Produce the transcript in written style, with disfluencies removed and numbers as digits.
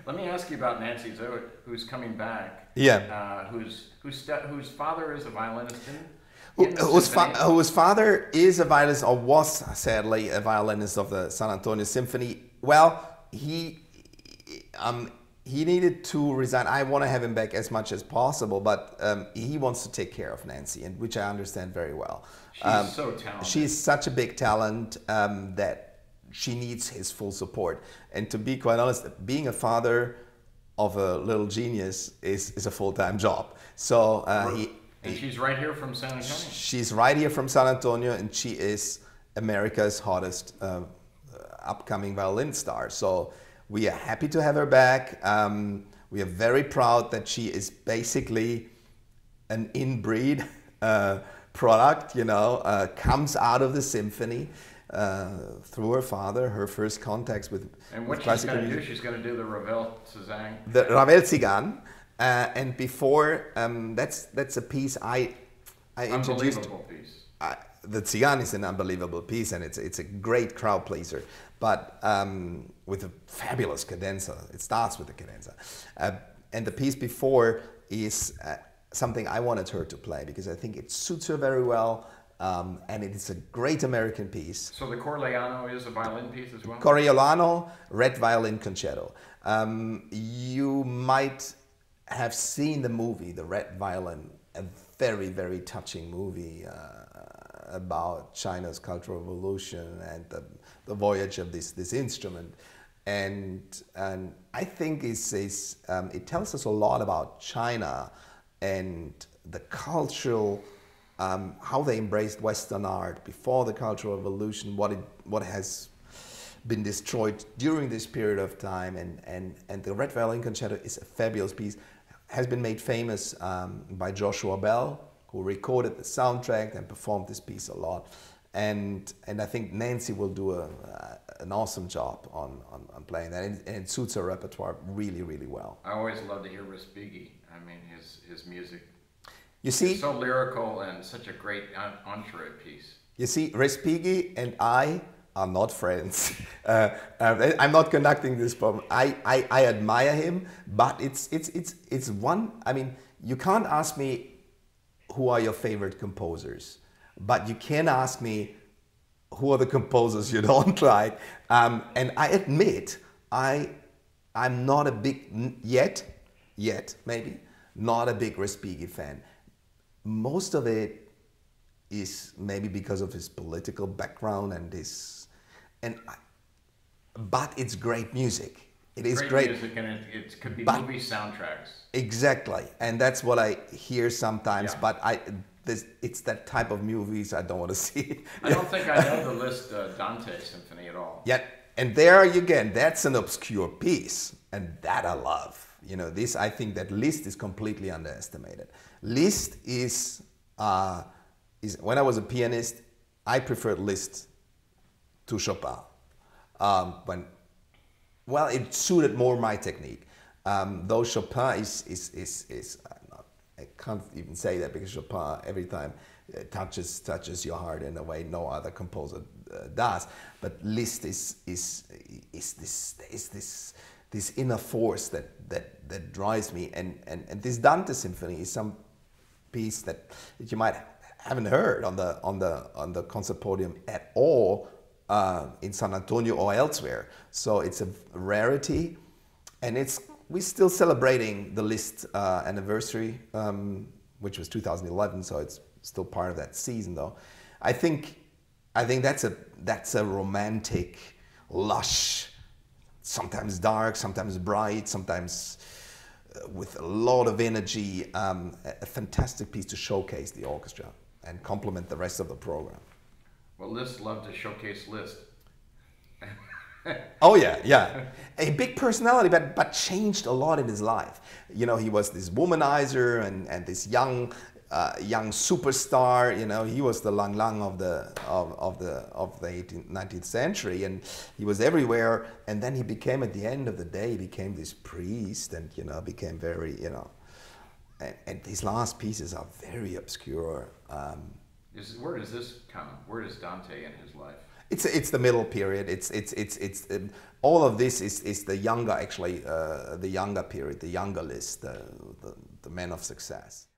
Let me ask you about Nancy Zhou, who's coming back. Yeah. Whose father is a violinist Whose father is a violinist, or was sadly a violinist of the San Antonio Symphony. Well, he needed to resign. I want to have him back as much as possible, but he wants to take care of Nancy, and which I understand very well. She's so talented. She's such a big talent that she needs his full support. And to be quite honest, being a father of a little genius is a full-time job. So and she's right here from San Antonio. She's right here from San Antonio, and she is America's hottest upcoming violin star. So we are happy to have her back. We are very proud that she is basically an inbreed product, comes out of the symphony through her father, her first contacts with classical music. She's going to do the Ravel Cézanne. The Ravel Cézanne. And before, that's a piece I introduced. Unbelievable piece. The Cézanne is an unbelievable piece, and it's a great crowd pleaser, but with a fabulous cadenza. It starts with the cadenza. And the piece before is something I wanted her to play because I think it suits her very well, and it is a great American piece. So the Coriolano is a violin piece as well? Coriolano, Red Violin Concerto. You might have seen the movie, The Red Violin, a very, very touching movie about China's Cultural Revolution and the voyage of this instrument. And I think it tells us a lot about China and the cultural, how they embraced Western art before the Cultural Revolution, what has been destroyed during this period of time. And the Red Violin Concerto is a fabulous piece. Has been made famous by Joshua Bell, who recorded the soundtrack and performed this piece a lot. And I think Nancy will do an awesome job on playing that, and it suits her repertoire really, really well. I always love to hear Respighi. I mean, his music. You see, it's so lyrical and such a great entree piece. You see, Respighi and I are not friends. I'm not conducting this problem. I admire him, but it's one. I mean, you can't ask me who are your favorite composers, but you can ask me who are the composers you don't like. And I admit I'm not a big yet maybe not a big Respighi fan. Most of it is maybe because of his political background but it's great music. It is great music, and it could be movie soundtracks. Exactly, and that's what I hear sometimes. Yeah. But it's that type of movies I don't want to see. I don't think I know the Liszt Dante Symphony at all. Yeah, and there again, that's an obscure piece, and that I love. This, I think that Liszt is completely underestimated. Liszt is when I was a pianist, I preferred Liszt to Chopin. It suited more my technique. Though Chopin is I can't even say that because Chopin every time touches your heart in a way no other composer does. But Liszt is this inner force that drives me, and this Dante Symphony is some piece that you might haven't heard on the concert podium at all in San Antonio or elsewhere. So it's a rarity, and we're still celebrating the Liszt anniversary, which was 2011. So it's still part of that season, though. I think that's a romantic, lush, sometimes dark, sometimes bright, sometimes with a lot of energy, a fantastic piece to showcase the orchestra and complement the rest of the program. Well, Liszt loved to showcase Liszt. Oh yeah. A big personality, but changed a lot in his life. He was this womanizer and this young superstar. He was the Lang Lang of the 19th century, and he was everywhere. And then he became, at the end of the day, became this priest, and became very and his last pieces are very obscure. Where does this come? Where does Dante in his life? It's the middle period. All of this is the younger, actually, the younger period, the younger list, the men of success.